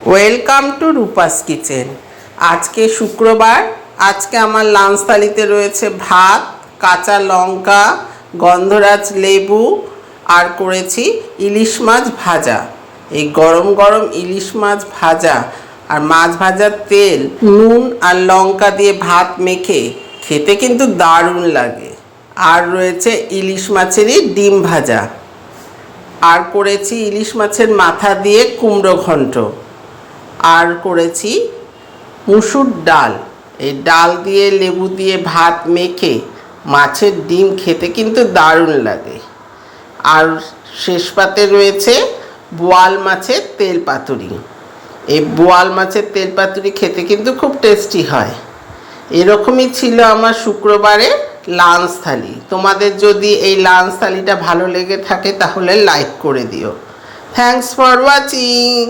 Welcome to Rupa's kitchen. আজকে শুক্রবার। আজকে আমার লাঞ্চ থালিতে রয়েছে ভাত, কাঁচা লঙ্কা, গন্ধরাজ লেবু আর করেছি ইলিশ মাছ ভাজা। এই গরম গরম ইলিশ মাছ ভাজা আর মাছ ভাজার তেল, নুন আর লঙ্কা দিয়ে ভাত মেখে খেতে কিন্তু দারুণ লাগে। আর রয়েছে ইলিশ মাছেরই ডিম ভাজা। আর করেছি ইলিশ মাছের মাথা দিয়ে কুমড়ো ঘন্ট। আর করেছি মুসুর ডাল। এই ডাল দিয়ে লেবু দিয়ে ভাত মেখে মাছের ডিম খেতে কিন্তু দারুণ লাগে। আর শেষ পাতে রয়েছে বোয়াল মাছের তেল পাতুরি। এই বোয়াল মাছের তেল পাতুরি খেতে কিন্তু খুব টেস্টি হয়। এরকমই ছিল আমার শুক্রবারে লাঞ্চ থালি। তোমাদের যদি এই লাঞ্চ থালিটা ভালো লেগে থাকে তাহলে লাইক করে দিও। Thanks for watching.